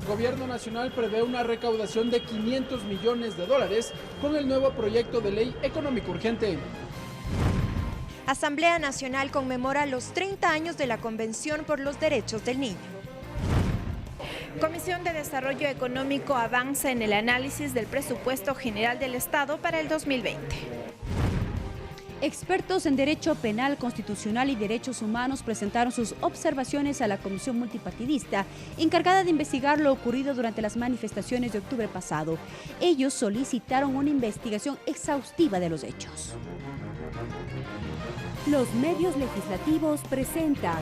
Gobierno nacional prevé una recaudación de 500 millones de dólares con el nuevo proyecto de ley económico urgente. Asamblea Nacional conmemora los 30 años de la Convención por los Derechos del Niño. Comisión de Desarrollo Económico avanza en el análisis del presupuesto general del Estado para el 2020. Expertos en Derecho Penal, Constitucional y Derechos Humanos presentaron sus observaciones a la Comisión Multipartidista encargada de investigar lo ocurrido durante las manifestaciones de octubre pasado. Ellos solicitaron una investigación exhaustiva de los hechos. Los medios legislativos presentan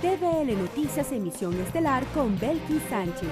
TVL Noticias Emisión Estelar con Belkis Sánchez.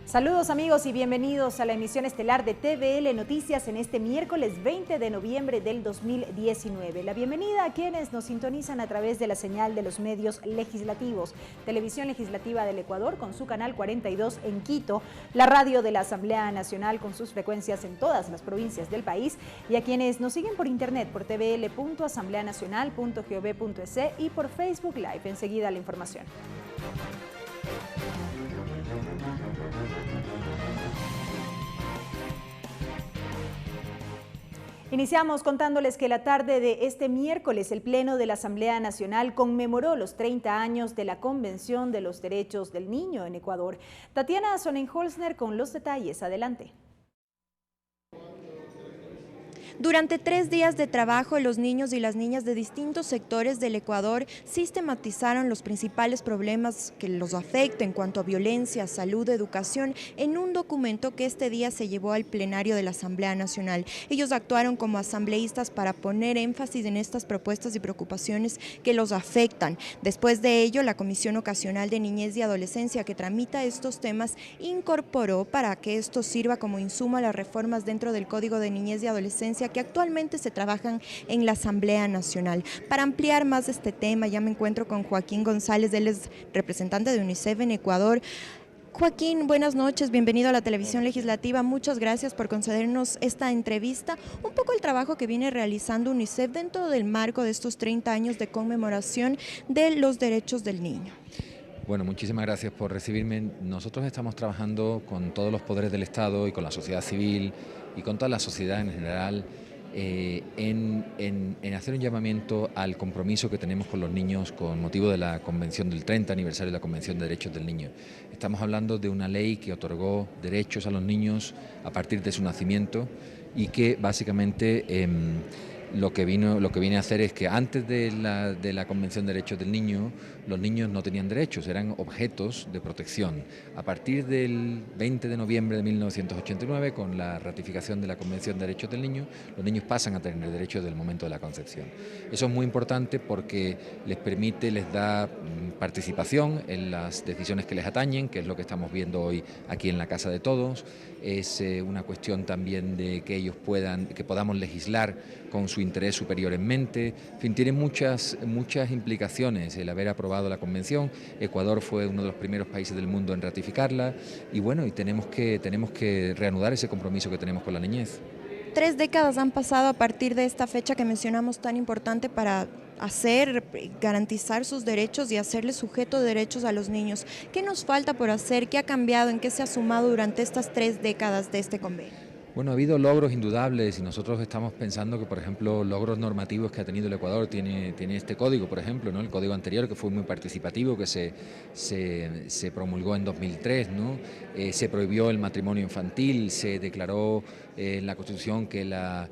Saludos amigos y bienvenidos a la emisión estelar de TVL Noticias en este miércoles 20 de noviembre del 2019. La bienvenida a quienes nos sintonizan a través de la señal de los medios legislativos, Televisión Legislativa del Ecuador con su canal 42 en Quito, la radio de la Asamblea Nacional con sus frecuencias en todas las provincias del país y a quienes nos siguen por internet por tvl.asambleanacional.gov.es y por Facebook Live. Enseguida la información. Iniciamos contándoles que la tarde de este miércoles el Pleno de la Asamblea Nacional conmemoró los 30 años de la Convención de los Derechos del Niño en Ecuador. Tatiana Sonnenholzner con los detalles. Adelante. Durante 3 días de trabajo, los niños y las niñas de distintos sectores del Ecuador sistematizaron los principales problemas que los afectan en cuanto a violencia, salud, educación, en un documento que este día se llevó al plenario de la Asamblea Nacional. Ellos actuaron como asambleístas para poner énfasis en estas propuestas y preocupaciones que los afectan. Después de ello, la Comisión Ocasional de Niñez y Adolescencia, que tramita estos temas, incorporó para que esto sirva como insumo a las reformas dentro del Código de Niñez y Adolescencia que actualmente se trabajan en la Asamblea Nacional. Para ampliar más este tema, ya me encuentro con Joaquín González, él es representante de UNICEF en Ecuador. Joaquín, buenas noches, bienvenido a la Televisión Legislativa, muchas gracias por concedernos esta entrevista. Un poco el trabajo que viene realizando UNICEF dentro del marco de estos 30 años de conmemoración de los derechos del niño. Bueno, muchísimas gracias por recibirme. Nosotros estamos trabajando con todos los poderes del Estado y con la sociedad civil y con toda la sociedad en general en hacer un llamamiento al compromiso que tenemos con los niños con motivo de la Convención del 30 aniversario de la Convención de Derechos del Niño. Estamos hablando de una ley que otorgó derechos a los niños a partir de su nacimiento y que básicamente lo que viene a hacer es que antes de la Convención de Derechos del Niño, los niños no tenían derechos, eran objetos de protección. A partir del 20 de noviembre de 1989, con la ratificación de la Convención de Derechos del Niño, los niños pasan a tener derechos desde el momento de la concepción. Eso es muy importante porque les da participación en las decisiones que les atañen, que es lo que estamos viendo hoy aquí en la Casa de Todos. Es una cuestión también de que ellos que podamos legislar con su interés superior en mente. En fin, tiene muchas implicaciones el haber aprobado la Convención. Ecuador fue uno de los primeros países del mundo en ratificarla y bueno, y tenemos que reanudar ese compromiso que tenemos con la niñez. 3 décadas han pasado a partir de esta fecha que mencionamos tan importante para garantizar sus derechos y hacerles sujeto de derechos a los niños. ¿Qué nos falta por hacer? ¿Qué ha cambiado? ¿En qué se ha sumado durante estas 3 décadas de este convenio? Bueno, ha habido logros indudables y nosotros estamos pensando que, por ejemplo, logros normativos que ha tenido el Ecuador tiene este código, por ejemplo, ¿no? El código anterior que fue muy participativo, que se promulgó en 2003, ¿no? Se prohibió el matrimonio infantil, se declaró en la Constitución que la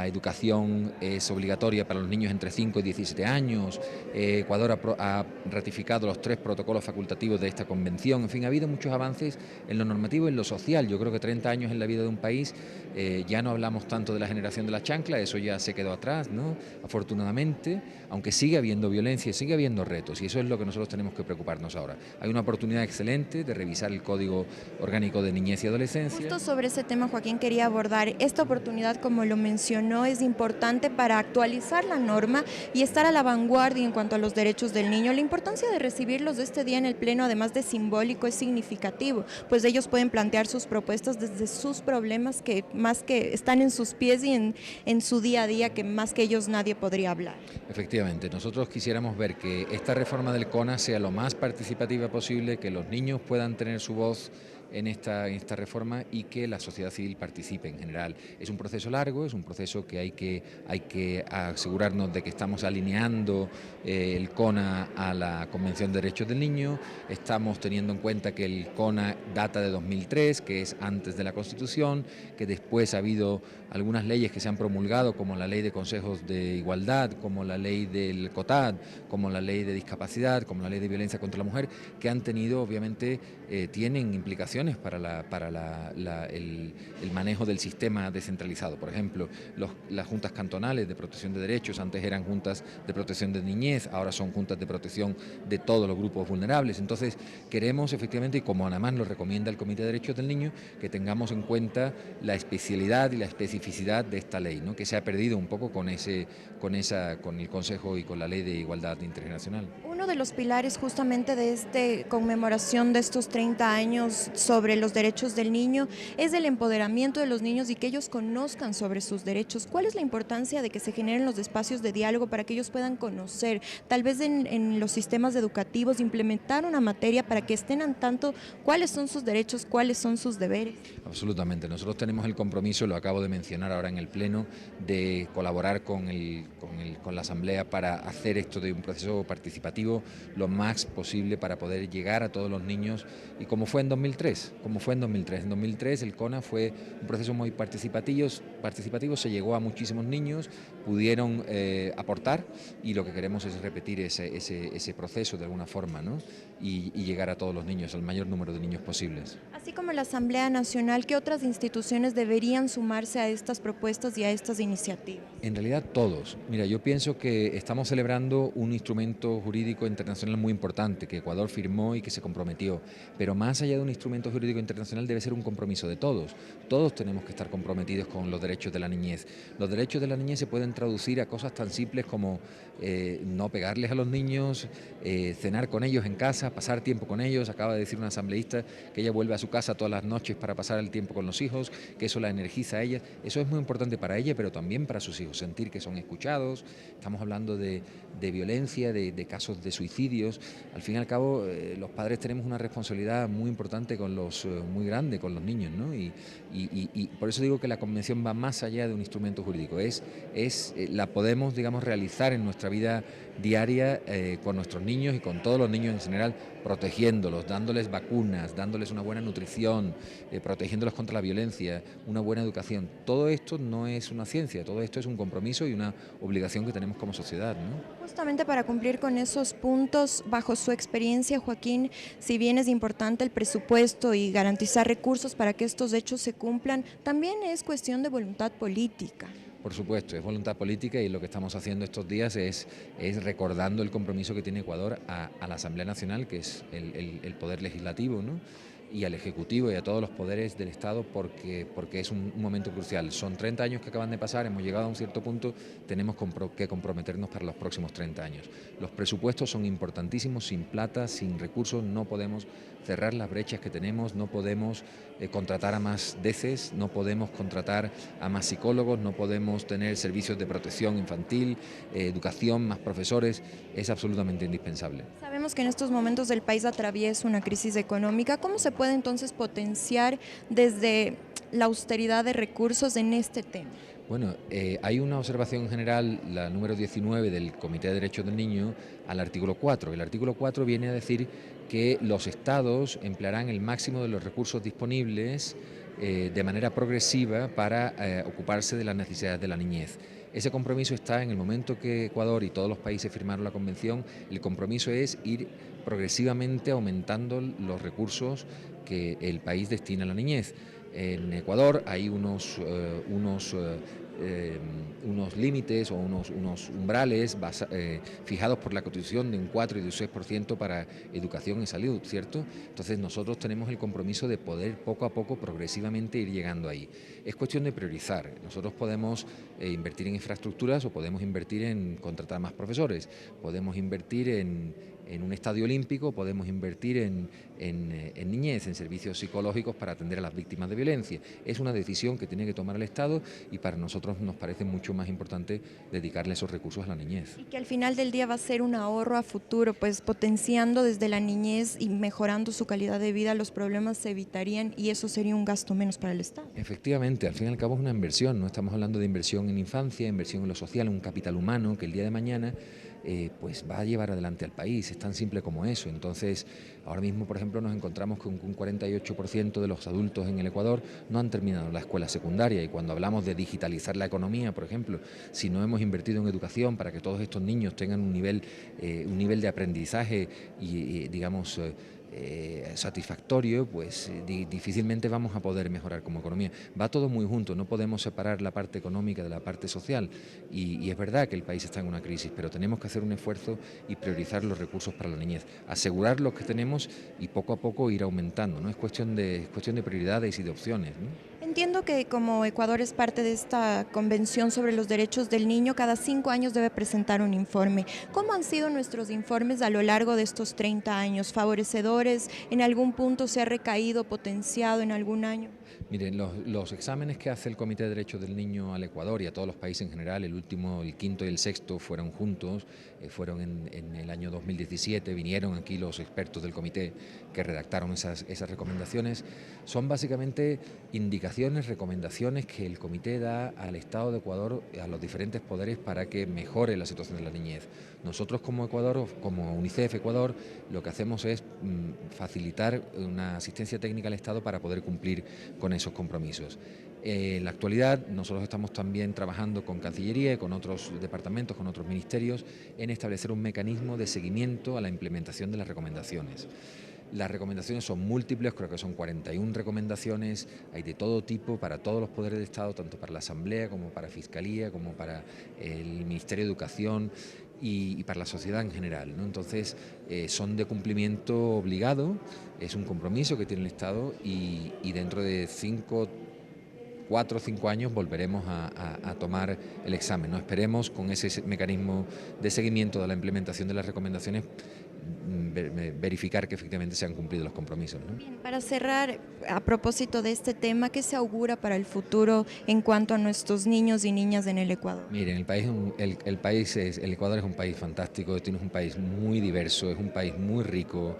educación es obligatoria para los niños entre 5 y 17 años. Ecuador ha ratificado los 3 protocolos facultativos de esta convención. En fin, ha habido muchos avances en lo normativo y en lo social. Yo creo que 30 años en la vida de un país, ya no hablamos tanto de la generación de la chancla, eso ya se quedó atrás, ¿no? Afortunadamente, aunque sigue habiendo violencia, sigue habiendo retos y eso es lo que nosotros tenemos que preocuparnos ahora. Hay una oportunidad excelente de revisar el Código Orgánico de Niñez y Adolescencia. Justo sobre ese tema, Joaquín, quería abordar esta oportunidad, como lo mencioné, mencionó es importante para actualizar la norma y estar a la vanguardia en cuanto a los derechos del niño. La importancia de recibirlos de este día en el Pleno, además de simbólico, es significativo, pues ellos pueden plantear sus propuestas desde sus problemas que más que están en sus pies y en su día a día, que más que ellos nadie podría hablar. Efectivamente, nosotros quisiéramos ver que esta reforma del CONA sea lo más participativa posible, que los niños puedan tener su voz en esta reforma y que la sociedad civil participe en general. Es un proceso largo, es un proceso que hay que asegurarnos de que estamos alineando el CONA a la Convención de Derechos del Niño. Estamos teniendo en cuenta que el CONA data de 2003, que es antes de la Constitución, que después ha habido algunas leyes que se han promulgado, como la Ley de Consejos de Igualdad, como la Ley del COTAD, como la Ley de Discapacidad, como la Ley de Violencia contra la Mujer, que han tenido, obviamente, tienen implicaciones para el manejo del sistema descentralizado. Por ejemplo, las juntas cantonales de protección de derechos antes eran juntas de protección de niñez, ahora son juntas de protección de todos los grupos vulnerables. Entonces queremos efectivamente, y como además lo recomienda el Comité de Derechos del Niño, que tengamos en cuenta la especialidad y la especificidad de esta ley, ¿no? Que se ha perdido un poco con el Consejo y con la Ley de Igualdad Intergeneracional. Uno de los pilares justamente de esta conmemoración de estos 30 años sobre los derechos del niño es el empoderamiento de los niños y que ellos conozcan sobre sus derechos. ¿Cuál es la importancia de que se generen los espacios de diálogo para que ellos puedan conocer? Tal vez en los sistemas educativos implementar una materia para que estén al tanto cuáles son sus derechos, cuáles son sus deberes. Absolutamente. Nosotros tenemos el compromiso, lo acabo de mencionar ahora en el Pleno, de colaborar con la Asamblea para hacer esto de un proceso participativo lo más posible para poder llegar a todos los niños, y como fue en 2003. En 2003 el CONA fue un proceso muy participativo, se llegó a muchísimos niños, pudieron aportar, y lo que queremos es repetir ese proceso de alguna forma, ¿no? y llegar a todos los niños, al mayor número de niños posibles. Así como la Asamblea Nacional, ¿qué otras instituciones deberían sumarse a estas propuestas y a estas iniciativas? En realidad todos. Mira, yo pienso que estamos celebrando un instrumento jurídico internacional muy importante que Ecuador firmó y que se comprometió, pero más allá de un instrumento jurídico internacional debe ser un compromiso de todos. Todos tenemos que estar comprometidos con los derechos de la niñez. Los derechos de la niñez se pueden traducir a cosas tan simples como no pegarles a los niños, cenar con ellos en casa, pasar tiempo con ellos. Acaba de decir una asambleísta que ella vuelve a su casa todas las noches para pasar el tiempo con los hijos, que eso la energiza a ella. Eso es muy importante para ella, pero también para sus hijos, sentir que son escuchados. Estamos hablando de violencia, de casos de suicidios. Al fin y al cabo, los padres tenemos una responsabilidad muy importante muy grande con los niños, ¿no? Y por eso digo que la Convención va más allá de un instrumento jurídico. La podemos, digamos, realizar en nuestra vida diaria con nuestros niños y con todos los niños en general, protegiéndolos, dándoles vacunas, dándoles una buena nutrición, protegiéndolos contra la violencia, una buena educación. Todo esto no es una ciencia, todo esto es un compromiso y una obligación que tenemos como sociedad, ¿no? Justamente para cumplir con esos puntos, bajo su experiencia, Joaquín, si bien es importante el presupuesto y garantizar recursos para que estos hechos se cumplan, también es cuestión de voluntad política. Por supuesto, es voluntad política, y lo que estamos haciendo estos días es recordando el compromiso que tiene Ecuador a la Asamblea Nacional, que es el poder legislativo, ¿no? Y al Ejecutivo y a todos los poderes del Estado, porque es un momento crucial. Son 30 años que acaban de pasar, hemos llegado a un cierto punto, tenemos que comprometernos para los próximos 30 años. Los presupuestos son importantísimos, sin plata, sin recursos, no podemos cerrar las brechas que tenemos, no podemos contratar a más DECES, no podemos contratar a más psicólogos, no podemos tener servicios de protección infantil, educación, más profesores. Es absolutamente indispensable. Sabemos que en estos momentos el país atraviesa una crisis económica. ¿Cómo se puede entonces potenciar desde la austeridad de recursos en este tema? Bueno, hay una observación general, la número 19 del Comité de Derechos del Niño, al artículo 4. El artículo 4 viene a decir que los estados emplearán el máximo de los recursos disponibles de manera progresiva para ocuparse de las necesidades de la niñez. Ese compromiso está en el momento que Ecuador y todos los países firmaron la convención. El compromiso es ir progresivamente aumentando los recursos que el país destina a la niñez. En Ecuador hay unos unos límites o unos umbrales fijados por la Constitución de un 4 y de un 6% para educación y salud, ¿cierto? Entonces nosotros tenemos el compromiso de poder poco a poco, progresivamente ir llegando ahí. Es cuestión de priorizar. Nosotros podemos invertir en infraestructuras o podemos invertir en contratar más profesores, podemos invertir en un estadio olímpico, podemos invertir en niñez, en servicios psicológicos para atender a las víctimas de violencia. Es una decisión que tiene que tomar el Estado y para nosotros nos parece mucho más importante dedicarle esos recursos a la niñez. Y que al final del día va a ser un ahorro a futuro, pues potenciando desde la niñez y mejorando su calidad de vida, los problemas se evitarían y eso sería un gasto menos para el Estado. Efectivamente, al fin y al cabo es una inversión, no estamos hablando de inversión en infancia, inversión en lo social, un capital humano que el día de mañana pues va a llevar adelante al país, es tan simple como eso. Entonces, ahora mismo, por ejemplo, nos encontramos con un 48% de los adultos en el Ecuador no han terminado la escuela secundaria y cuando hablamos de digitalizar la economía, por ejemplo, si no hemos invertido en educación para que todos estos niños tengan un nivel de aprendizaje y digamos, satisfactorio, pues difícilmente vamos a poder mejorar como economía. Va todo muy junto, no podemos separar la parte económica de la parte social y es verdad que el país está en una crisis, pero tenemos que hacer un esfuerzo y priorizar los recursos para la niñez, asegurar los que tenemos y poco a poco ir aumentando, ¿no? Es cuestión de prioridades y de opciones, ¿no? Entiendo que como Ecuador es parte de esta Convención sobre los Derechos del Niño, cada 5 años debe presentar un informe. ¿Cómo han sido nuestros informes a lo largo de estos 30 años? ¿Favorecedores? ¿En algún punto se ha recaído, potenciado en algún año? Miren, los exámenes que hace el Comité de Derechos del Niño al Ecuador y a todos los países en general, el último, el quinto y el sexto fueron juntos, fueron en el año 2017, vinieron aquí los expertos del comité que redactaron esas recomendaciones. Son básicamente indicaciones, recomendaciones que el comité da al Estado de Ecuador, a los diferentes poderes para que mejore la situación de la niñez. Nosotros como Ecuador, como UNICEF Ecuador, lo que hacemos es facilitar una asistencia técnica al Estado para poder cumplir con esos compromisos. En la actualidad nosotros estamos también trabajando con Cancillería y con otros departamentos, con otros ministerios, en establecer un mecanismo de seguimiento a la implementación de las recomendaciones. Las recomendaciones son múltiples, creo que son 41 recomendaciones, hay de todo tipo para todos los poderes del Estado, tanto para la Asamblea como para Fiscalía, como para el Ministerio de Educación y para la sociedad en general, ¿no? Entonces son de cumplimiento obligado, es un compromiso que tiene el Estado y dentro de 4 o 5 años volveremos a tomar el examen, ¿no? Esperemos con ese mecanismo de seguimiento de la implementación de las recomendaciones verificar que efectivamente se han cumplido los compromisos, ¿no? Bien, para cerrar, a propósito de este tema, ¿qué se augura para el futuro en cuanto a nuestros niños y niñas en el Ecuador? Miren, el Ecuador es un país fantástico, es un país muy diverso, es un país muy rico.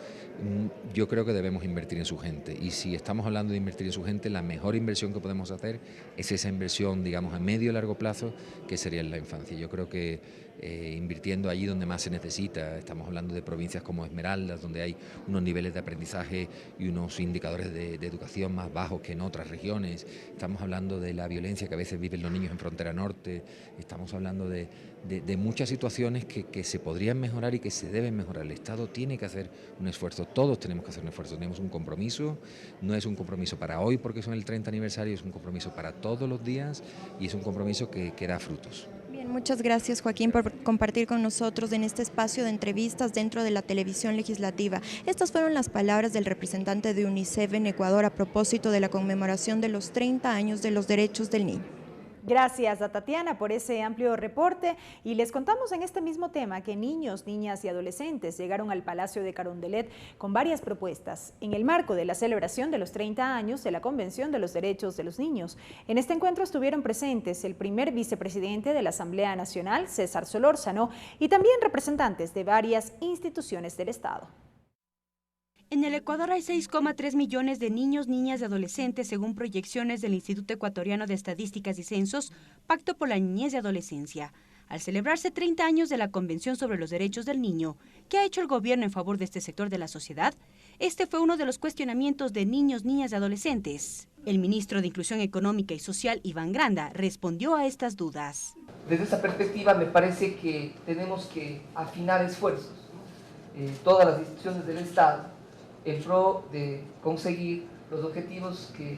Yo creo que debemos invertir en su gente y si estamos hablando de invertir en su gente, la mejor inversión que podemos hacer es esa inversión, digamos, a medio y largo plazo, que sería en la infancia. Yo creo que invirtiendo allí donde más se necesita, estamos hablando de provincias como Esmeraldas, donde hay unos niveles de aprendizaje y unos indicadores de educación más bajos que en otras regiones, estamos hablando de la violencia que a veces viven los niños en frontera norte, estamos hablando de muchas situaciones que se podrían mejorar y que se deben mejorar. El Estado tiene que hacer un esfuerzo, todos tenemos que hacer un esfuerzo, tenemos un compromiso, no es un compromiso para hoy porque son el 30 aniversario, es un compromiso para todos los días y es un compromiso que da frutos. Bien, muchas gracias Joaquín por compartir con nosotros en este espacio de entrevistas dentro de la televisión legislativa. Estas fueron las palabras del representante de UNICEF en Ecuador a propósito de la conmemoración de los 30 años de los derechos del niño. Gracias a Tatiana por ese amplio reporte y les contamos en este mismo tema que niños, niñas y adolescentes llegaron al Palacio de Carondelet con varias propuestas en el marco de la celebración de los 30 años de la Convención de los Derechos de los Niños. En este encuentro estuvieron presentes el primer vicepresidente de la Asamblea Nacional, César Solórzano, y también representantes de varias instituciones del Estado. En el Ecuador hay 6,3 millones de niños, niñas y adolescentes, según proyecciones del Instituto Ecuatoriano de Estadísticas y Censos, Pacto por la Niñez y Adolescencia. Al celebrarse 30 años de la Convención sobre los Derechos del Niño, ¿qué ha hecho el gobierno en favor de este sector de la sociedad? Este fue uno de los cuestionamientos de niños, niñas y adolescentes. El ministro de Inclusión Económica y Social, Iván Granda, respondió a estas dudas. Desde esa perspectiva me parece que tenemos que afinar esfuerzos, todas las instituciones del Estado, en pro de conseguir los objetivos que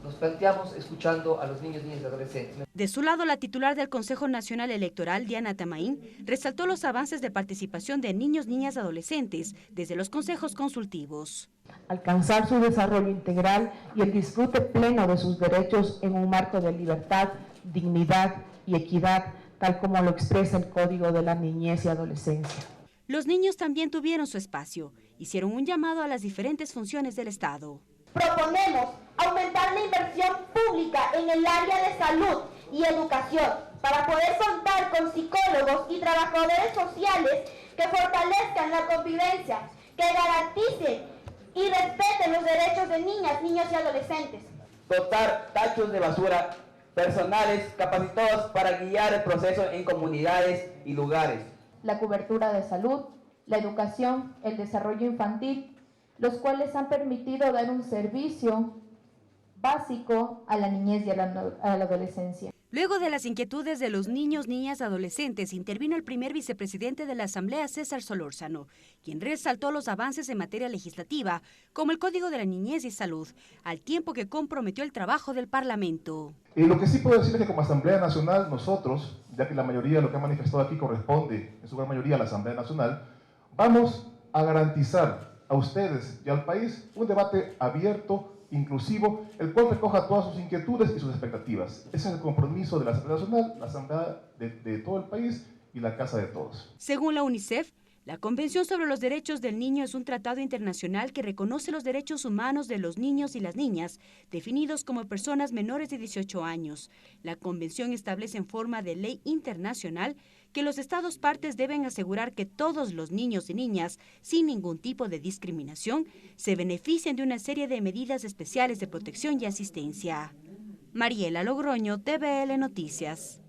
los planteamos escuchando a los niños, niñas y adolescentes. De su lado, la titular del Consejo Nacional Electoral, Diana Tamaín, resaltó los avances de participación de niños, niñas y adolescentes desde los consejos consultivos. Alcanzar su desarrollo integral y el disfrute pleno de sus derechos en un marco de libertad, dignidad y equidad, tal como lo expresa el Código de la Niñez y Adolescencia. Los niños también tuvieron su espacio, hicieron un llamado a las diferentes funciones del Estado. Proponemos aumentar la inversión pública en el área de salud y educación para poder contar con psicólogos y trabajadores sociales que fortalezcan la convivencia, que garanticen y respeten los derechos de niñas, niños y adolescentes. Dotar tachos de basura personales capacitados para guiar el proceso en comunidades y lugares. La cobertura de salud, la educación, el desarrollo infantil, los cuales han permitido dar un servicio básico a la niñez y a la adolescencia. Luego de las inquietudes de los niños, niñas y adolescentes, intervino el primer vicepresidente de la Asamblea, César Solórzano, quien resaltó los avances en materia legislativa, como el Código de la Niñez y Salud, al tiempo que comprometió el trabajo del Parlamento. Lo que sí puedo decir es que como Asamblea Nacional, nosotros, ya que la mayoría de lo que ha manifestado aquí corresponde, en su gran mayoría, a la Asamblea Nacional, vamos a garantizar a ustedes y al país un debate abierto, inclusivo, el cual recoja todas sus inquietudes y sus expectativas. Ese es el compromiso de la Asamblea Nacional, la Asamblea de todo el país y la Casa de Todos. Según la UNICEF, la Convención sobre los Derechos del Niño es un tratado internacional que reconoce los derechos humanos de los niños y las niñas, definidos como personas menores de 18 años. La Convención establece en forma de ley internacional que los Estados partes deben asegurar que todos los niños y niñas, sin ningún tipo de discriminación, se beneficien de una serie de medidas especiales de protección y asistencia. Mariela Logroño, TVL Noticias.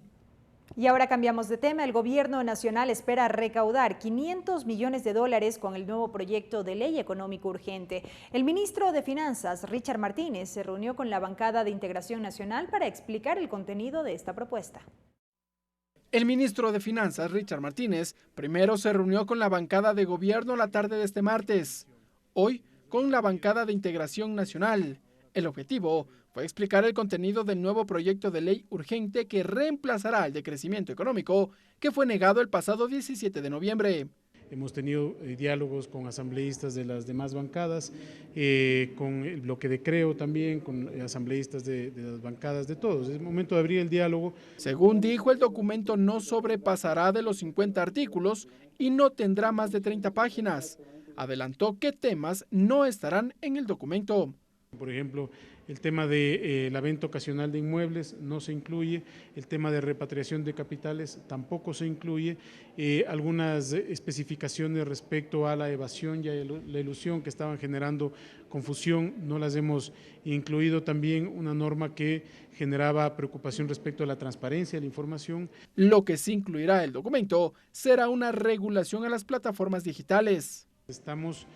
Y ahora cambiamos de tema. El gobierno nacional espera recaudar $500 millones con el nuevo proyecto de ley económico urgente. El ministro de Finanzas, Richard Martínez, se reunió con la bancada de Integración Nacional para explicar el contenido de esta propuesta. El ministro de Finanzas, Richard Martínez, primero se reunió con la bancada de gobierno la tarde de este martes. Hoy, con la bancada de Integración Nacional. El objetivo fue explicar el contenido del nuevo proyecto de ley urgente que reemplazará el de crecimiento económico que fue negado el pasado 17 de noviembre. Hemos tenido diálogos con asambleístas de las demás bancadas, con el bloque de Creo también, con asambleístas de las bancadas de todos. Es el momento de abrir el diálogo. Según dijo, el documento no sobrepasará de los 50 artículos y no tendrá más de 30 páginas. Adelantó que temas no estarán en el documento. Por ejemplo, el tema de la venta ocasional de inmuebles no se incluye, el tema de repatriación de capitales tampoco se incluye, algunas especificaciones respecto a la evasión y a la ilusión que estaban generando confusión no las hemos incluido, también una norma que generaba preocupación respecto a la transparencia de la información. Lo que sí incluirá el documento será una regulación a las plataformas digitales. Estamos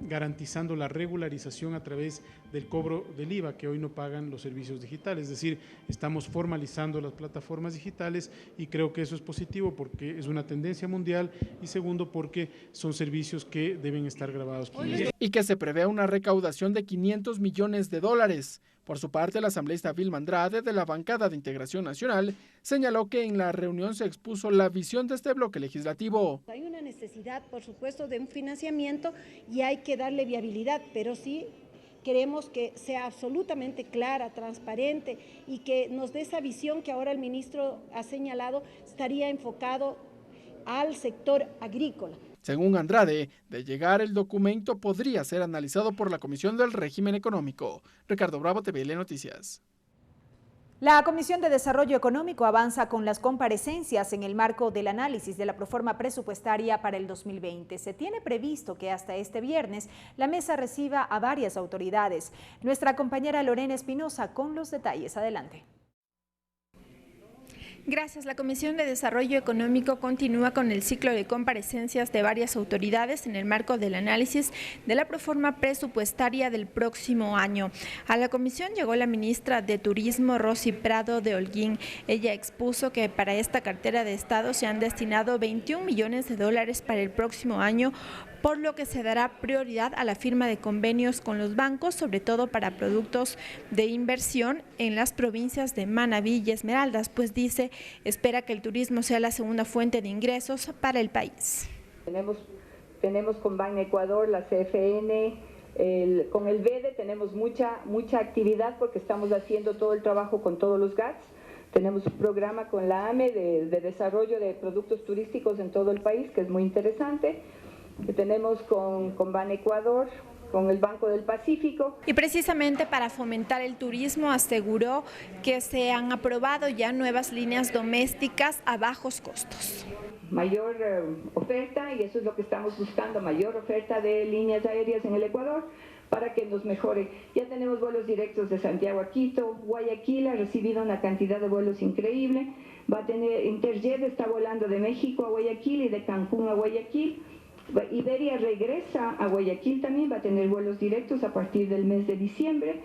garantizando la regularización a través del cobro del IVA que hoy no pagan los servicios digitales, es decir, estamos formalizando las plataformas digitales y creo que eso es positivo porque es una tendencia mundial y segundo porque son servicios que deben estar grabados. Y que se prevé una recaudación de $500 millones. Por su parte, el asambleísta Vilma Andrade, de la bancada de Integración Nacional, señaló que en la reunión se expuso la visión de este bloque legislativo. Hay una necesidad, por supuesto, de un financiamiento y hay que darle viabilidad, pero sí queremos que sea absolutamente clara, transparente y que nos dé esa visión que ahora el ministro ha señalado, estaría enfocado al sector agrícola. Según Andrade, de llegar el documento podría ser analizado por la Comisión del Régimen Económico. Ricardo Bravo, TVL Noticias. La Comisión de Desarrollo Económico avanza con las comparecencias en el marco del análisis de la proforma presupuestaria para el 2020. Se tiene previsto que hasta este viernes la mesa reciba a varias autoridades. Nuestra compañera Lorena Espinosa con los detalles. Adelante. Gracias. La Comisión de Desarrollo Económico continúa con el ciclo de comparecencias de varias autoridades en el marco del análisis de la proforma presupuestaria del próximo año. A la comisión llegó la ministra de Turismo, Rosy Prado de Holguín. Ella expuso que para esta cartera de Estado se han destinado $21 millones para el próximo año por lo que se dará prioridad a la firma de convenios con los bancos, sobre todo para productos de inversión en las provincias de Manabí y Esmeraldas, pues dice, espera que el turismo sea la segunda fuente de ingresos para el país. Tenemos con Ban Ecuador, la CFN, con el BEDE tenemos mucha actividad porque estamos haciendo todo el trabajo con todos los GATS. Tenemos un programa con la AME de desarrollo de productos turísticos en todo el país, que es muy interesante. Que tenemos con Ban Ecuador, con el Banco del Pacífico. Y precisamente para fomentar el turismo aseguró que se han aprobado ya nuevas líneas domésticas a bajos costos. Mayor oferta, y eso es lo que estamos buscando, mayor oferta de líneas aéreas en el Ecuador para que nos mejore. Ya tenemos vuelos directos de Santiago a Quito, Guayaquil ha recibido una cantidad de vuelos increíble, va a tener, Interjet está volando de México a Guayaquil y de Cancún a Guayaquil. Iberia regresa a Guayaquil también, va a tener vuelos directos a partir del mes de diciembre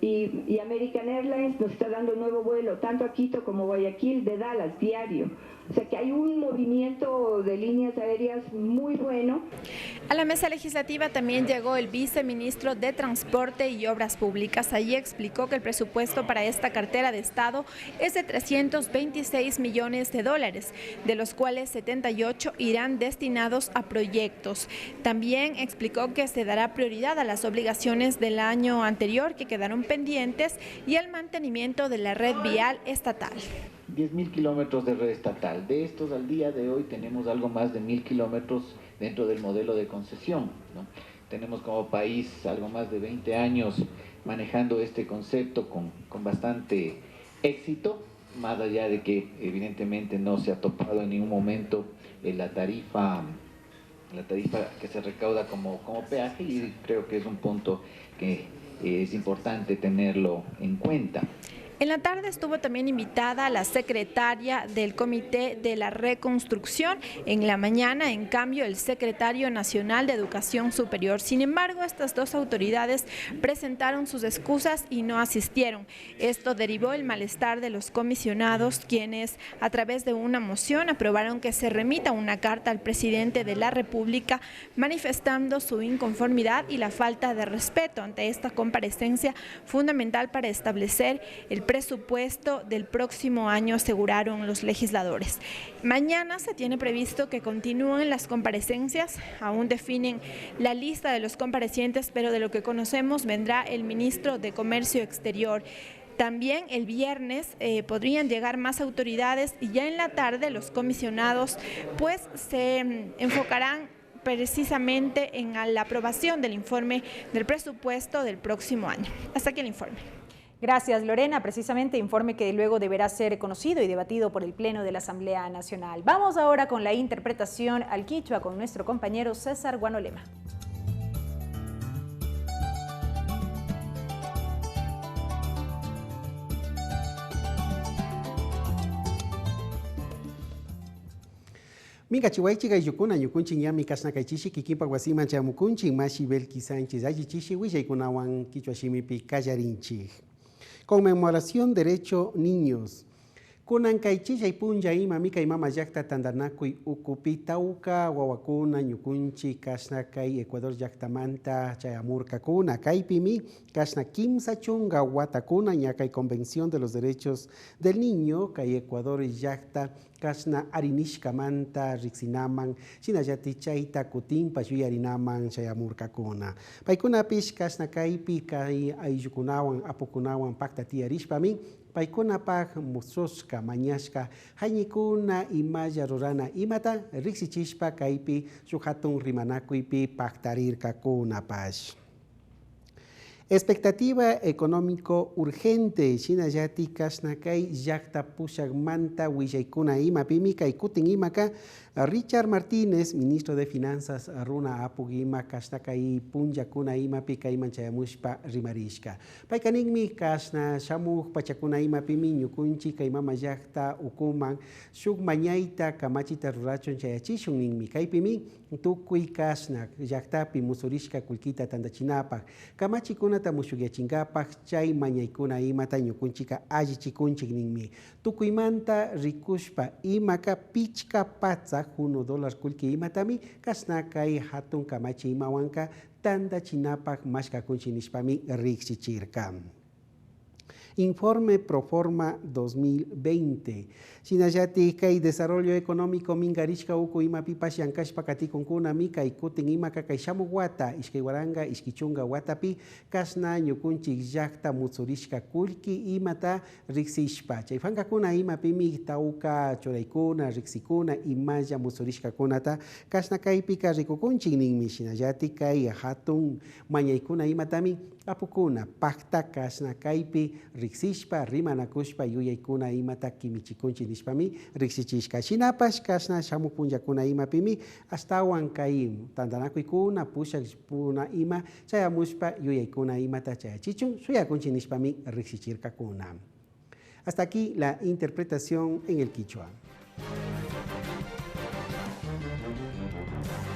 y American Airlines nos está dando un nuevo vuelo tanto a Quito como a Guayaquil de Dallas diario. O sea que hay un movimiento de líneas aéreas muy bueno. A la mesa legislativa también llegó el viceministro de Transporte y Obras Públicas. Allí explicó que el presupuesto para esta cartera de Estado es de 326 millones de dólares, de los cuales 78 irán destinados a proyectos. También explicó que se dará prioridad a las obligaciones del año anterior que quedaron pendientes y al mantenimiento de la red vial estatal. 10.000 kilómetros de red estatal. De estos, al día de hoy, tenemos algo más de 1.000 kilómetros dentro del modelo de concesión, ¿no? Tenemos como país algo más de 20 años manejando este concepto con bastante éxito, más allá de que evidentemente no se ha topado en ningún momento la tarifa que se recauda como peaje, y creo que es un punto que es importante tenerlo en cuenta. En la tarde estuvo también invitada la secretaria del Comité de la Reconstrucción. En la mañana, en cambio, el secretario nacional de Educación Superior. Sin embargo, estas dos autoridades presentaron sus excusas y no asistieron. Esto derivó el malestar de los comisionados, quienes a través de una moción aprobaron que se remita una carta al presidente de la República manifestando su inconformidad y la falta de respeto ante esta comparecencia fundamental para establecer el presupuesto del próximo año, aseguraron los legisladores. Mañana se tiene previsto que continúen las comparecencias, aún definen la lista de los comparecientes, pero de lo que conocemos vendrá el ministro de Comercio Exterior. También el viernes podrían llegar más autoridades y ya en la tarde los comisionados pues se enfocarán precisamente en la aprobación del informe del presupuesto del próximo año. Hasta aquí el informe. Gracias, Lorena. Precisamente informe que luego deberá ser conocido y debatido por el Pleno de la Asamblea Nacional. Vamos ahora con la interpretación al quichua con nuestro compañero César Guanolema. Minga chihuaychi gayukuna ñukunchi ñami kasna kaychishi kikipa wasiman chamukunchi mashi belki sánchez allichishi wishaykunawan quichua shimipi kallarinchi. Conmemoración Derecho Niños. Kunan kaychishay punlla ima mika imama llaqta tandanakuy ukupitauka wawakuna ñukunchi kasna kay Ecuador llaqtamanta chayamurkakuna kaypimi kasna kimsa chunga watakuna ñakay Convención de los Derechos del Niño kay Ecuador llaqta kasna arinishkamanta riksinaman shinallati chayta kutimpa shuyarinaman chayamurkakuna. Paykunapish kasna kaypi kay ayllukunawan apukunawan pakta tiyarishpami paykunapaq musushka mañashka hañikuna imalla rurana imata riksichishpa kaypi shuk hatun rimanakuypi paktarirkakunapash. Expectativa económico urgente shinallati kasna kay llaqta pushaqmanta willaykuna imapimi kay kutin imaka Richard Martínez, ministro de Finanzas runa apug ima kasna kay punllakuna imapi kayman chayamushpa rimarishka. Paykaninmi kasna shamuq pachakuna imapimi ñukunchi kay mama llaqta ukuman shuk mañayta kamachita rurachon chayachishun ninmi kaypimi tukuy kasna llaqtapi musurishka kullkita tandachinapaq kamachikuna kunata mushugyachinkapaj chay mañaykuna imata ñukunchika allichikunchik ninmi. Tukuymanta rikushpa imaka pichka patsa $1 kullki imatami kashnakay hatun kamachi imawanka tandachinapaj mashkakunchik nishpami riksichirka. Informe Proforma 2020. Shinallati kay desarrollo económico mingarishka uku ima pipas yankashpa katikunkuna mika ikutin ima kakay shamu wata ishkay waranga ishkichunga watapi kasna ñukunchik llakta mutsurishka kullki imata riksishpa. Chayfankakuna ima pimi tauka choraykuna riksikuna imalla mutsurishka kunata kasna kaypika rikukunchik ninmi. Shinallati kay hatun mañaykuna imatami apukuna pakta kasna kaypi riksishpa rimanakushpa yuyaykuna imata kimichikunchi nishpami riksichishka. Shinapash kasna shamu punllakuna imapimi astawan kay tantanakuykuna pushakpuna ima chayamushpa yuyaykuna imata chayachichun suyakunchi nishpami riksichirkakuna. Hasta aquí la interpretación en el quichua.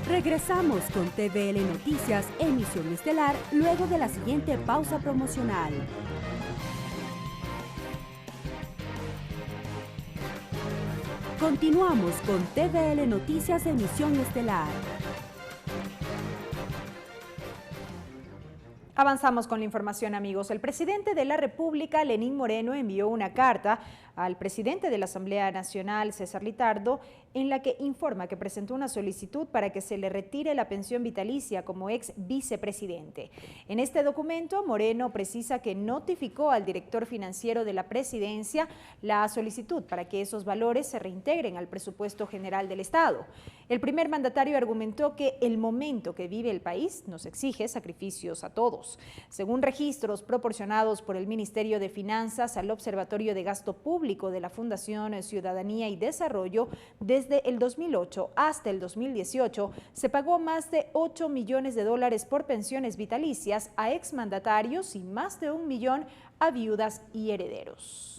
Regresamos con TVL Noticias, emisión estelar, luego de la siguiente pausa promocional. Continuamos con TVL Noticias, emisión estelar. Avanzamos con la información, amigos. El presidente de la República, Lenín Moreno, envió una carta al presidente de la Asamblea Nacional, César Litardo, en la que informa que presentó una solicitud para que se le retire la pensión vitalicia como ex vicepresidente. En este documento, Moreno precisa que notificó al director financiero de la presidencia la solicitud para que esos valores se reintegren al presupuesto general del Estado. El primer mandatario argumentó que el momento que vive el país nos exige sacrificios a todos. Según registros proporcionados por el Ministerio de Finanzas al Observatorio de Gasto Público de la Fundación Ciudadanía y Desarrollo, desde el 2008 hasta el 2018 se pagó más de $8 millones por pensiones vitalicias a exmandatarios y más de 1 millón a viudas y herederos.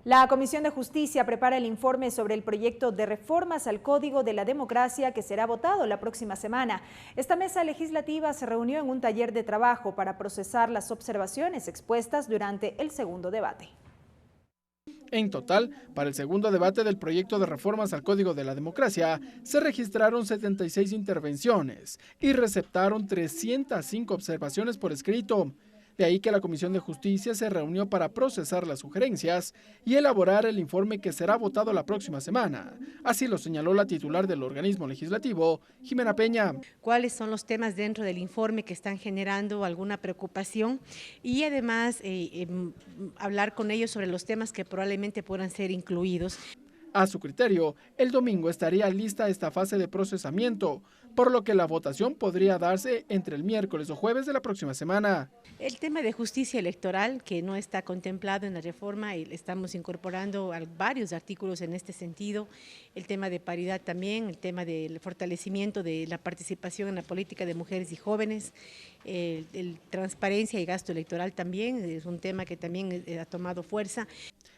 La Comisión de Justicia prepara el informe sobre el proyecto de reformas al Código de la Democracia que será votado la próxima semana. Esta mesa legislativa se reunió en un taller de trabajo para procesar las observaciones expuestas durante el segundo debate. En total, para el segundo debate del proyecto de reformas al Código de la Democracia, se registraron 76 intervenciones y receptaron 305 observaciones por escrito. De ahí que la Comisión de Justicia se reunió para procesar las sugerencias y elaborar el informe que será votado la próxima semana. Así lo señaló la titular del organismo legislativo, Jimena Peña. ¿Cuáles son los temas dentro del informe que están generando alguna preocupación? Y además hablar con ellos sobre los temas que probablemente puedan ser incluidos. A su criterio, el domingo estaría lista esta fase de procesamiento, por lo que la votación podría darse entre el miércoles o jueves de la próxima semana. El tema de justicia electoral, que no está contemplado en la reforma, y estamos incorporando varios artículos en este sentido, el tema de paridad también, el tema del fortalecimiento de la participación en la política de mujeres y jóvenes, el transparencia y gasto electoral también, es un tema que también ha tomado fuerza.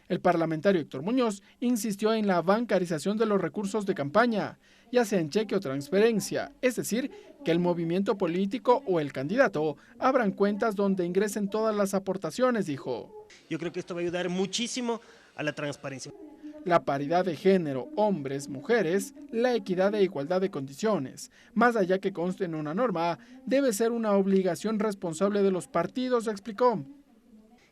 El parlamentario Héctor Muñoz insistió en la bancarización de los recursos de campaña, ya sea en cheque o transferencia, es decir, que el movimiento político o el candidato abran cuentas donde ingresen todas las aportaciones, dijo. Yo creo que esto va a ayudar muchísimo a la transparencia. La paridad de género, hombres, mujeres, la equidad e igualdad de condiciones, más allá que conste en una norma, debe ser una obligación responsable de los partidos, explicó.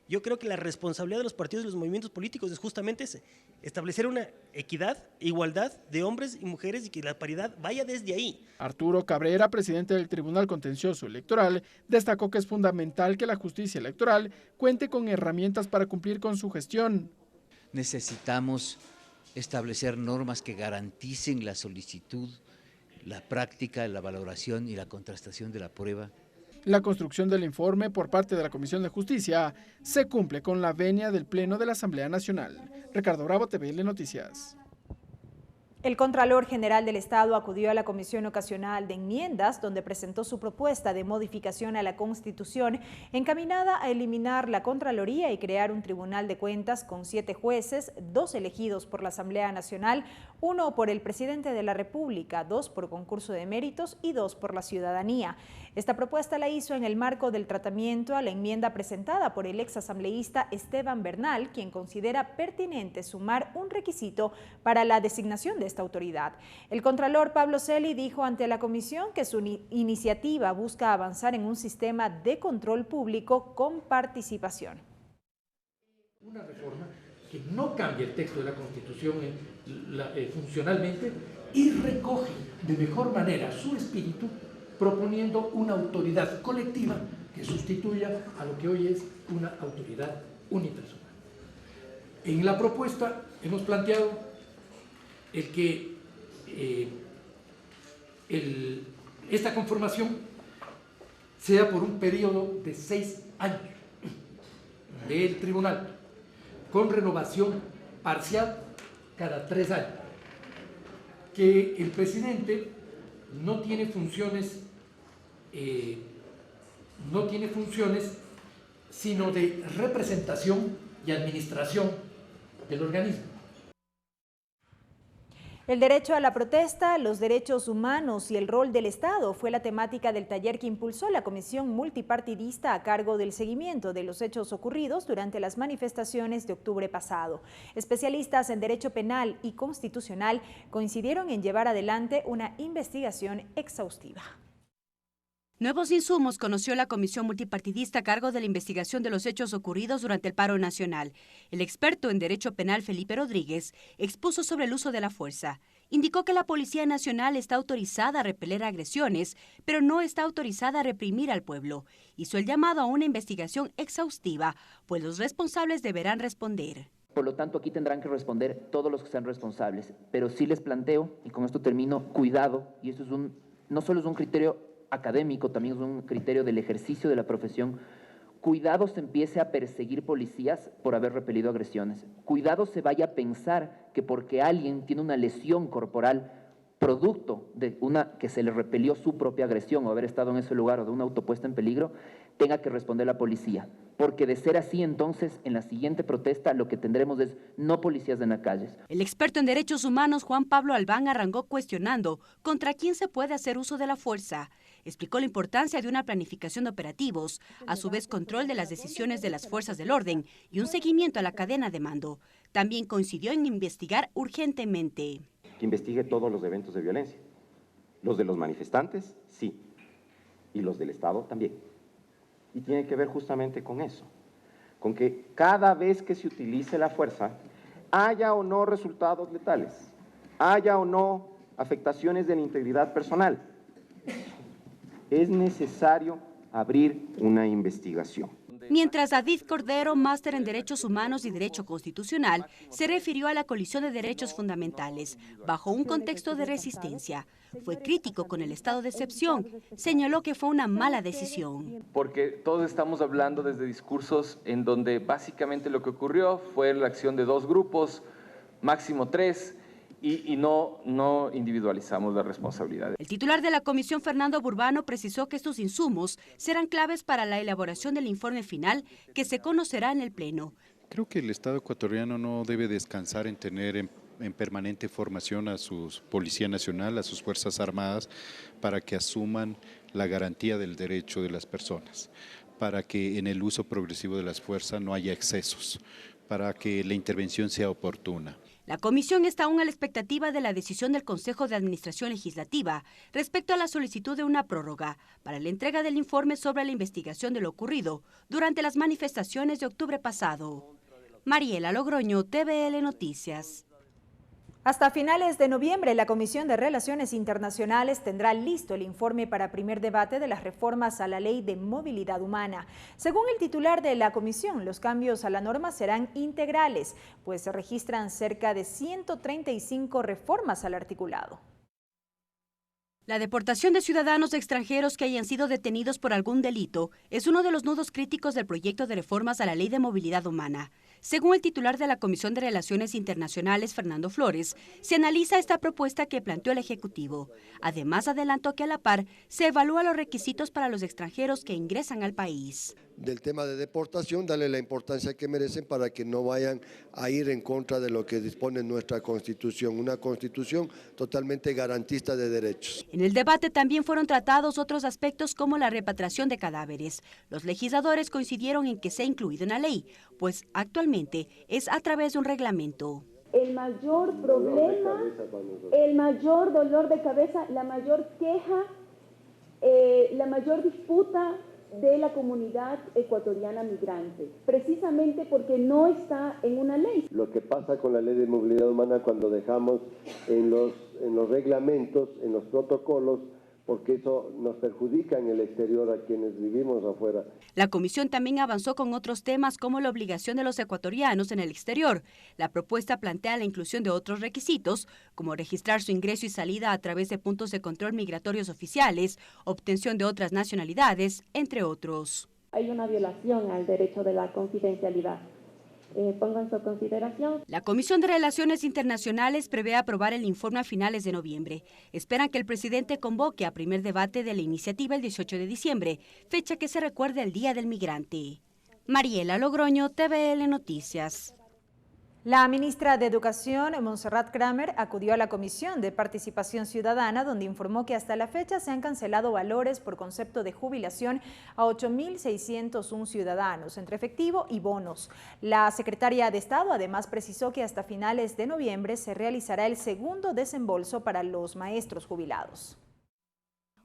Yo creo que la responsabilidad de los partidos y los movimientos políticos es justamente ese, establecer una equidad, igualdad de hombres y mujeres y que la paridad vaya desde ahí. Arturo Cabrera, presidente del Tribunal Contencioso Electoral, destacó que es fundamental que la justicia electoral cuente con herramientas para cumplir con su gestión. Necesitamos establecer normas que garanticen la solicitud, la práctica, la valoración y la contrastación de la prueba. La construcción del informe por parte de la Comisión de Justicia se cumple con la venia del Pleno de la Asamblea Nacional. Ricardo Bravo, TVL Noticias. El Contralor General del Estado acudió a la Comisión Ocasional de Enmiendas, donde presentó su propuesta de modificación a la Constitución encaminada a eliminar la Contraloría y crear un Tribunal de Cuentas con 7 jueces, 2 elegidos por la Asamblea Nacional, 1 por el Presidente de la República, 2 por concurso de méritos y 2 por la ciudadanía. Esta propuesta la hizo en el marco del tratamiento a la enmienda presentada por el exasambleísta Esteban Bernal, quien considera pertinente sumar un requisito para la designación de esta autoridad. El contralor Pablo Celi dijo ante la comisión que su iniciativa busca avanzar en un sistema de control público con participación. Una reforma que no cambia el texto de la Constitución funcionalmente y recoge de mejor manera su espíritu, proponiendo una autoridad colectiva que sustituya a lo que hoy es una autoridad unipersonal. En la propuesta hemos planteado el que esta conformación sea por un periodo de 6 años del tribunal, con renovación parcial cada 3 años, que el presidente no tiene funciones sino de representación y administración del organismo. El derecho a la protesta, los derechos humanos y el rol del Estado fue la temática del taller que impulsó la Comisión Multipartidista a cargo del seguimiento de los hechos ocurridos durante las manifestaciones de octubre pasado. Especialistas en derecho penal y constitucional coincidieron en llevar adelante una investigación exhaustiva. Nuevos insumos conoció la Comisión Multipartidista a cargo de la investigación de los hechos ocurridos durante el paro nacional. El experto en derecho penal Felipe Rodríguez expuso sobre el uso de la fuerza. Indicó que la Policía Nacional está autorizada a repeler agresiones, pero no está autorizada a reprimir al pueblo. Hizo el llamado a una investigación exhaustiva, pues los responsables deberán responder. Por lo tanto, aquí tendrán que responder todos los que sean responsables. Pero sí les planteo, y con esto termino, cuidado, y esto no solo es un criterio académico, también es un criterio del ejercicio de la profesión. Cuidado se empiece a perseguir policías por haber repelido agresiones. Cuidado se vaya a pensar que porque alguien tiene una lesión corporal producto de que se le repelió su propia agresión o haber estado en ese lugar o de una autopuesta en peligro, tenga que responder la policía. Porque de ser así, entonces, en la siguiente protesta lo que tendremos es no policías en las calles. El experto en derechos humanos Juan Pablo Albán arrancó cuestionando contra quién se puede hacer uso de la fuerza. Explicó la importancia de una planificación de operativos, a su vez control de las decisiones de las fuerzas del orden y un seguimiento a la cadena de mando. También coincidió en investigar urgentemente. Que investigue todos los eventos de violencia. Los de los manifestantes, sí, y los del Estado también. Y tiene que ver justamente con eso, con que cada vez que se utilice la fuerza, haya o no resultados letales, haya o no afectaciones de la integridad personal, es necesario abrir una investigación. Mientras David Cordero, máster en Derechos Humanos y Derecho Constitucional, se refirió a la colisión de derechos fundamentales bajo un contexto de resistencia. Fue crítico con el estado de excepción, señaló que fue una mala decisión. Porque todos estamos hablando desde discursos en donde básicamente lo que ocurrió fue la acción de 2 grupos, máximo 3, y no individualizamos la responsabilidad. El titular de la comisión, Fernando Burbano, precisó que estos insumos serán claves para la elaboración del informe final que se conocerá en el Pleno. Creo que el Estado ecuatoriano no debe descansar en tener en permanente formación a su Policía Nacional, a sus Fuerzas Armadas, para que asuman la garantía del derecho de las personas, para que en el uso progresivo de las fuerzas no haya excesos, para que la intervención sea oportuna. La comisión está aún a la expectativa de la decisión del Consejo de Administración Legislativa respecto a la solicitud de una prórroga para la entrega del informe sobre la investigación de lo ocurrido durante las manifestaciones de octubre pasado. Mariela Logroño, TVL Noticias. Hasta finales de noviembre, la Comisión de Relaciones Internacionales tendrá listo el informe para primer debate de las reformas a la Ley de Movilidad Humana. Según el titular de la comisión, los cambios a la norma serán integrales, pues se registran cerca de 135 reformas al articulado. La deportación de ciudadanos extranjeros que hayan sido detenidos por algún delito es uno de los nudos críticos del proyecto de reformas a la Ley de Movilidad Humana. Según el titular de la Comisión de Relaciones Internacionales, Fernando Flores, se analiza esta propuesta que planteó el Ejecutivo. Además, adelantó que a la par se evalúan los requisitos para los extranjeros que ingresan al país. Del tema de deportación, darle la importancia que merecen para que no vayan a ir en contra de lo que dispone nuestra Constitución, una Constitución totalmente garantista de derechos. En el debate también fueron tratados otros aspectos como la repatriación de cadáveres. Los legisladores coincidieron en que sea incluido en la ley, pues actualmente es a través de un reglamento. El mayor problema, el mayor dolor de cabeza, la mayor queja, la mayor disputa de la comunidad ecuatoriana migrante, precisamente porque no está en una ley. Lo que pasa con la ley de movilidad humana cuando dejamos en los reglamentos, en los protocolos, porque eso nos perjudica en el exterior a quienes vivimos afuera. La comisión también avanzó con otros temas como la obligación de los ecuatorianos en el exterior. La propuesta plantea la inclusión de otros requisitos, como registrar su ingreso y salida a través de puntos de control migratorios oficiales, obtención de otras nacionalidades, entre otros. Hay una violación al derecho de la confidencialidad. Pongo en su consideración. La Comisión de Relaciones Internacionales prevé aprobar el informe a finales de noviembre. Esperan que el presidente convoque a primer debate de la iniciativa el 18 de diciembre, fecha que se recuerda el Día del Migrante. Mariela Logroño, TVL Noticias. La ministra de Educación, Montserrat Kramer, acudió a la Comisión de Participación Ciudadana, donde informó que hasta la fecha se han cancelado valores por concepto de jubilación a 8.601 ciudadanos, entre efectivo y bonos. La secretaria de Estado además precisó que hasta finales de noviembre se realizará el segundo desembolso para los maestros jubilados.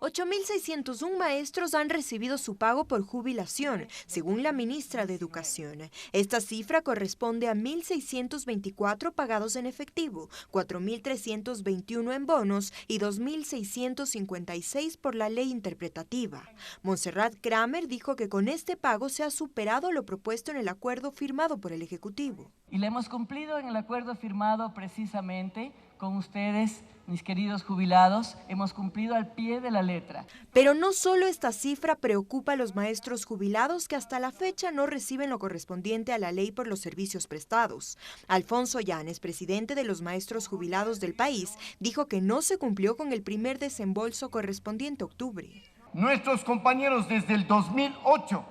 8.601 maestros han recibido su pago por jubilación, según la ministra de Educación. Esta cifra corresponde a 1.624 pagados en efectivo, 4.321 en bonos y 2.656 por la ley interpretativa. Montserrat Kramer dijo que con este pago se ha superado lo propuesto en el acuerdo firmado por el Ejecutivo. Y lo hemos cumplido en el acuerdo firmado precisamente con ustedes, mis queridos jubilados, hemos cumplido al pie de la letra. Pero no solo esta cifra preocupa a los maestros jubilados que hasta la fecha no reciben lo correspondiente a la ley por los servicios prestados. Alfonso Llanes, presidente de los maestros jubilados del país, dijo que no se cumplió con el primer desembolso correspondiente a octubre. Nuestros compañeros desde el 2008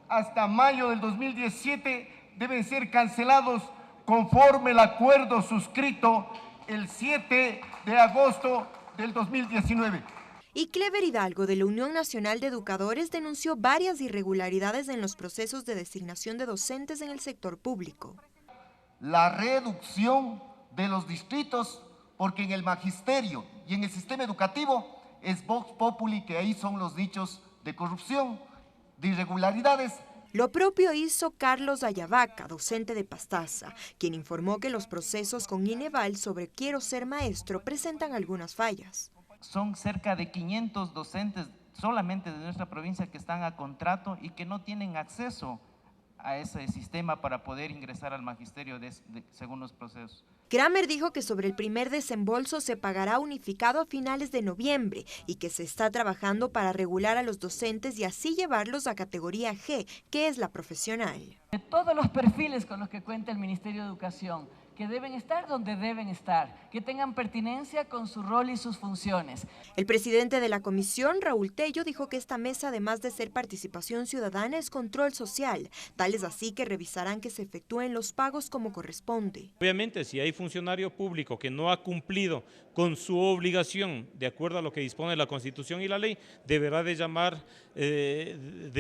hasta mayo del 2017 deben ser cancelados conforme el acuerdo suscrito el 7 de agosto del 2019. Y Clever Hidalgo, de la Unión Nacional de Educadores, denunció varias irregularidades en los procesos de designación de docentes en el sector público. La reducción de los distritos, porque en el magisterio y en el sistema educativo es vox populi, que ahí son los dichos de corrupción, de irregularidades. Lo propio hizo Carlos Ayavaca, docente de Pastaza, quien informó que los procesos con Ineval sobre Quiero Ser Maestro presentan algunas fallas. Son cerca de 500 docentes solamente de nuestra provincia que están a contrato y que no tienen acceso a ese sistema para poder ingresar al magisterio según los procesos. Kramer dijo que sobre el primer desembolso se pagará unificado a finales de noviembre y que se está trabajando para regular a los docentes y así llevarlos a categoría G, que es la profesional. De todos los perfiles con los que cuenta el Ministerio de Educación, que deben estar donde deben estar, que tengan pertinencia con su rol y sus funciones. El presidente de la comisión, Raúl Tello, dijo que esta mesa, además de ser participación ciudadana, es control social, tal es así que revisarán que se efectúen los pagos como corresponde. Obviamente, si hay funcionario público que no ha cumplido con su obligación, de acuerdo a lo que dispone la Constitución y la ley, deberá de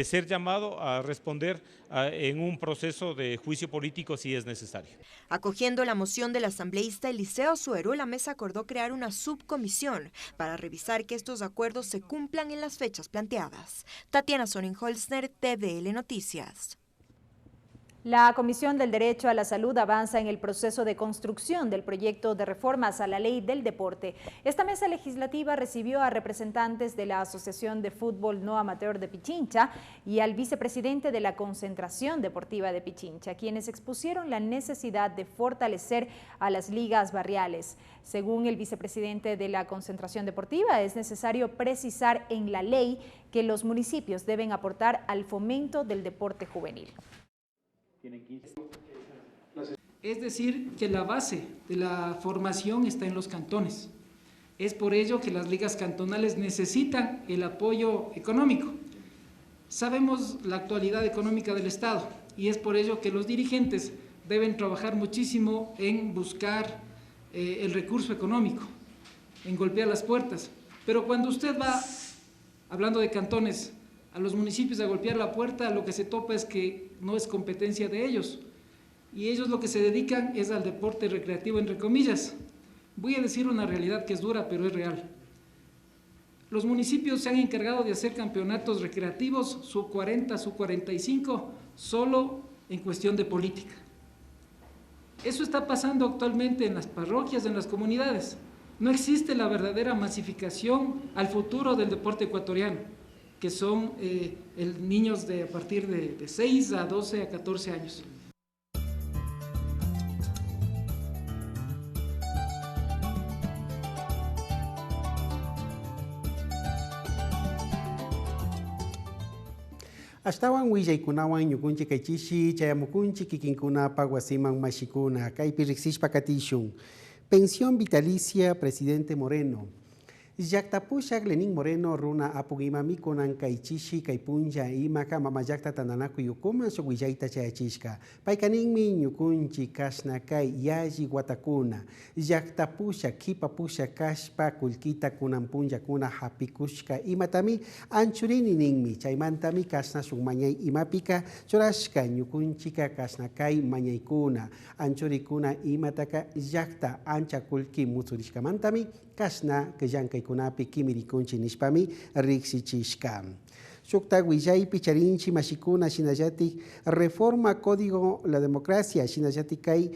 ser llamado a responder en un proceso de juicio político si es necesario. Acogiendo la moción del asambleísta Eliseo Suero, la mesa acordó crear una subcomisión para revisar que estos acuerdos se cumplan en las fechas planteadas. Tatiana Sonnenholzner, TVL Noticias. La Comisión del Derecho a la Salud avanza en el proceso de construcción del proyecto de reformas a la Ley del Deporte. Esta mesa legislativa recibió a representantes de la Asociación de Fútbol No Amateur de Pichincha y al vicepresidente de la Concentración Deportiva de Pichincha, quienes expusieron la necesidad de fortalecer a las ligas barriales. Según el vicepresidente de la Concentración Deportiva, es necesario precisar en la ley que los municipios deben aportar al fomento del deporte juvenil. Es decir, que la base de la formación está en los cantones. Es por ello que las ligas cantonales necesitan el apoyo económico. Sabemos la actualidad económica del Estado y es por ello que los dirigentes deben trabajar muchísimo en buscar el recurso económico, en golpear las puertas. Pero cuando usted va, hablando de cantones, a los municipios a golpear la puerta, lo que se topa es que no es competencia de ellos. Y ellos lo que se dedican es al deporte recreativo, entre comillas. Voy a decir una realidad que es dura, pero es real. Los municipios se han encargado de hacer campeonatos recreativos, sub-40, sub-45, solo en cuestión de política. Eso está pasando actualmente en las parroquias, en las comunidades. No existe la verdadera masificación al futuro del deporte ecuatoriano, que son niños de a partir de 6 a 12 a 14 años. Ashtawan willaykunawan ñukunchik kaychishi chayamukunchik kikinkunapa wasiman mashikuna kaypi riksishpa katishun. Pensión vitalicia Presidente Moreno. Llaqtapushak Lenín Moreno runa apugimami kunan kaychishi kaypunlla imaka mamayaqta tananaku yukuman sok willayta chayachishka. Paykaninmi ñukunchik kashna kay yaji watakuna. Llaqtapusha kipapusha kashpa kullkita kunan punllakuna hapikushka imatami anchurini ninmi. Chaymantami kashna sok mañay imapika churashka ñukunchika kashna kay mañaykuna. Anchurikuna imataka llaqta ancha kullki musurishkamantami kashna kallankaykunapi kimirikunchi nishpami riksichishka. Shukta willay picharinchi mashikuna shinallati reforma código la democracia shinallati kay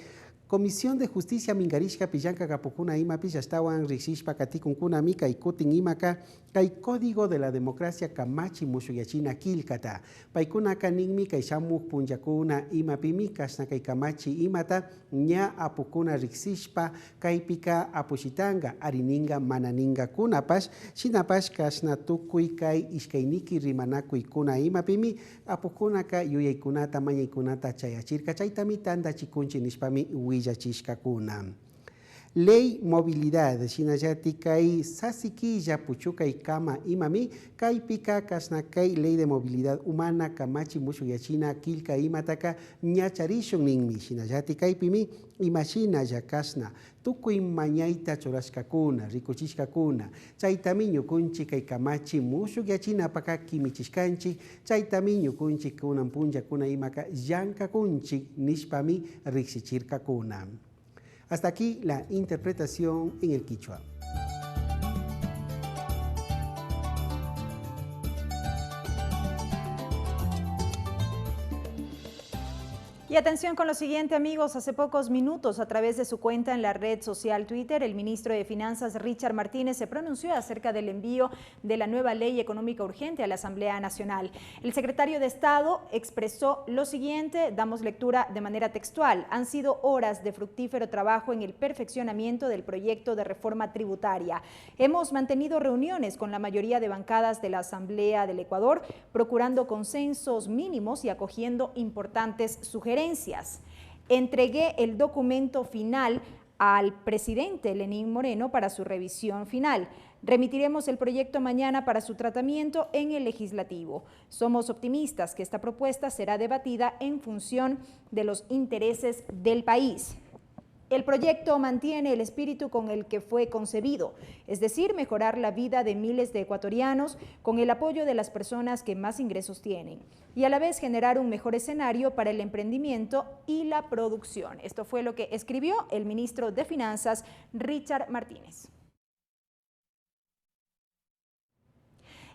Comisión de Justicia Mingarishka Pillanka Kapukuna Imapi Yastawan Rixishpa Katikunkuna Mika y Kutin Imaka Kay Código de la Democracia Kamachi Mushuyachina Kilkata Paikuna Kaninmi Kay Shamuk Punjakuna Imapi Mikashna Kay Kamachi Imata Nya Apukuna Rixishpa Kay Pika Apushitanga Arininga Mananinga Kunapash Shinapash Kashna Tukui Kay Ishkainiki Rimanakui Kuna Imapimi Apukuna Kay Yuyaykunata Mañaykunata Chayachirka Chaytami Tanda Chikunchi Nishpami Willachishkakuna. Ley movilidad shinallati kay sasiquilla puchuca y kama imami kay pika kasna kay ley de movilidad humana kamachi mushuyachina kilka imataka ñacharishun ninmi shinallati kay pimi imashina yakasna tukuy mañayta churashkakuna rikuchishkakuna chaytami ñukunchi kay kamachi mushuyachina paka kimichishkanchi chaytami ñukunchi kunan punjakuna imaka llankakunchi nishpami riksichirkakuna. Hasta aquí la interpretación en el quichua. Y atención con lo siguiente, amigos. Hace pocos minutos, a través de su cuenta en la red social Twitter, el ministro de Finanzas, Richard Martínez, se pronunció acerca del envío de la nueva ley económica urgente a la Asamblea Nacional. El secretario de Estado expresó lo siguiente, damos lectura de manera textual. Han sido horas de fructífero trabajo en el perfeccionamiento del proyecto de reforma tributaria. Hemos mantenido reuniones con la mayoría de bancadas de la Asamblea del Ecuador, procurando consensos mínimos y acogiendo importantes sugerencias. Entregué el documento final al presidente Lenín Moreno para su revisión final. Remitiremos el proyecto mañana para su tratamiento en el legislativo. Somos optimistas que esta propuesta será debatida en función de los intereses del país. El proyecto mantiene el espíritu con el que fue concebido, es decir, mejorar la vida de miles de ecuatorianos con el apoyo de las personas que más ingresos tienen y a la vez generar un mejor escenario para el emprendimiento y la producción. Esto fue lo que escribió el ministro de Finanzas, Richard Martínez.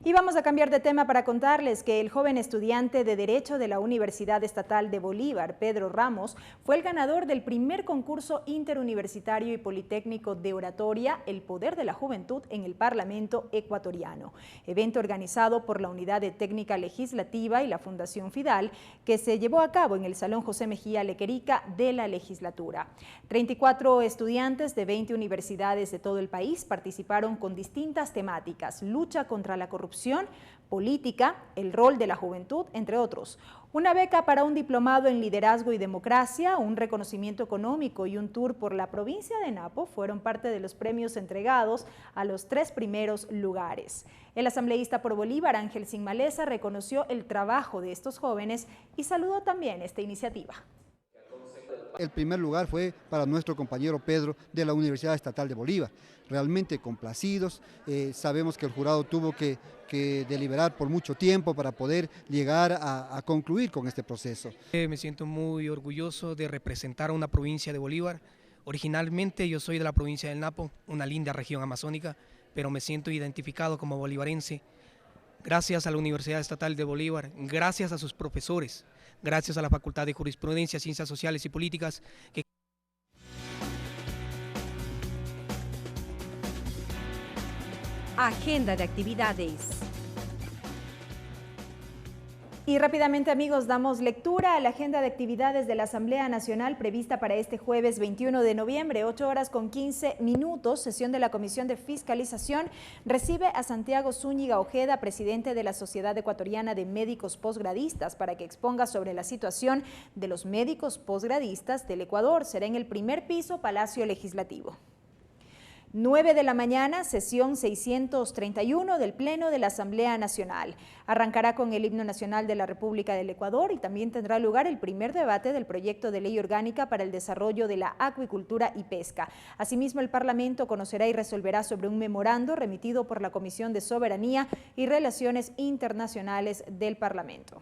Y vamos a cambiar de tema para contarles que el joven estudiante de Derecho de la Universidad Estatal de Bolívar, Pedro Ramos, fue el ganador del primer concurso interuniversitario y politécnico de oratoria, El Poder de la Juventud en el Parlamento Ecuatoriano, evento organizado por la Unidad de Técnica Legislativa y la Fundación Fidal, que se llevó a cabo en el Salón José Mejía Lequerica de la legislatura. 34 estudiantes de 20 universidades de todo el país participaron con distintas temáticas: lucha contra la corrupción, corrupción, política, el rol de la juventud, entre otros. Una beca para un diplomado en liderazgo y democracia, un reconocimiento económico y un tour por la provincia de Napo fueron parte de los premios entregados a los 3 primeros lugares. El asambleísta por Bolívar, Ángel Sinmaleza, reconoció el trabajo de estos jóvenes y saludó también esta iniciativa. El primer lugar fue para nuestro compañero Pedro de la Universidad Estatal de Bolívar. Realmente complacidos, sabemos que el jurado tuvo que deliberar por mucho tiempo para poder llegar a concluir con este proceso. Me siento muy orgulloso de representar a una provincia de Bolívar. Originalmente yo soy de la provincia del Napo, una linda región amazónica, pero me siento identificado como bolivarense. Gracias a la Universidad Estatal de Bolívar, gracias a sus profesores, gracias a la Facultad de Jurisprudencia, Ciencias Sociales y Políticas. Agenda de actividades. Y rápidamente, amigos, damos lectura a la agenda de actividades de la Asamblea Nacional prevista para este jueves 21 de noviembre, 8:15, sesión de la Comisión de Fiscalización. Recibe a Santiago Zúñiga Ojeda, presidente de la Sociedad Ecuatoriana de Médicos Posgradistas, para que exponga sobre la situación de los médicos posgradistas del Ecuador. Será en el primer piso, Palacio Legislativo. 9 de la mañana, sesión 631 del Pleno de la Asamblea Nacional. Arrancará con el himno nacional de la República del Ecuador y también tendrá lugar el primer debate del proyecto de ley orgánica para el desarrollo de la acuicultura y pesca. Asimismo, el Parlamento conocerá y resolverá sobre un memorando remitido por la Comisión de Soberanía y Relaciones Internacionales del Parlamento.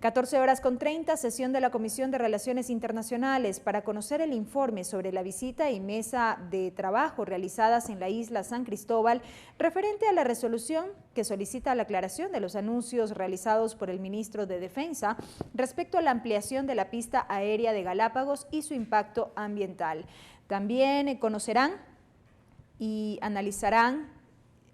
14:30, sesión de la Comisión de Relaciones Internacionales para conocer el informe sobre la visita y mesa de trabajo realizadas en la isla San Cristóbal referente a la resolución que solicita la aclaración de los anuncios realizados por el ministro de Defensa respecto a la ampliación de la pista aérea de Galápagos y su impacto ambiental. También conocerán y analizarán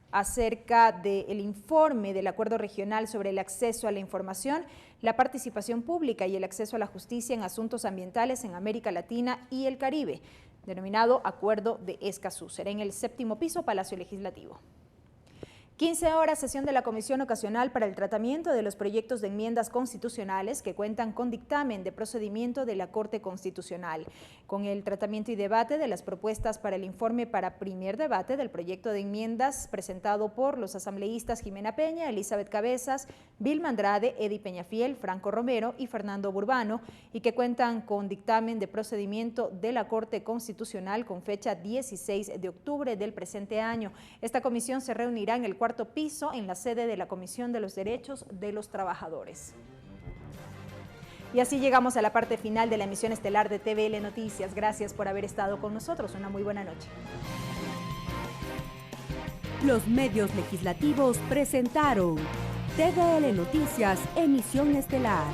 acerca del informe del Acuerdo Regional sobre el acceso a la información, la participación pública y el acceso a la justicia en asuntos ambientales en América Latina y el Caribe, denominado Acuerdo de Escazú. Será en el 7º piso, Palacio Legislativo. 15 horas, sesión de la Comisión Ocasional para el Tratamiento de los Proyectos de Enmiendas Constitucionales que cuentan con dictamen de procedimiento de la Corte Constitucional, con el tratamiento y debate de las propuestas para el informe para primer debate del proyecto de enmiendas presentado por los asambleístas Jimena Peña, Elizabeth Cabezas, Vilma Andrade, Edi Peñafiel, Franco Romero y Fernando Burbano, y que cuentan con dictamen de procedimiento de la Corte Constitucional con fecha 16 de octubre del presente año. Esta comisión se reunirá en el 4º piso en la sede de la Comisión de los Derechos de los Trabajadores. Y así llegamos a la parte final de la emisión estelar de TVL Noticias. Gracias por haber estado con nosotros. Una muy buena noche. Los medios legislativos presentaron TVL Noticias, emisión estelar.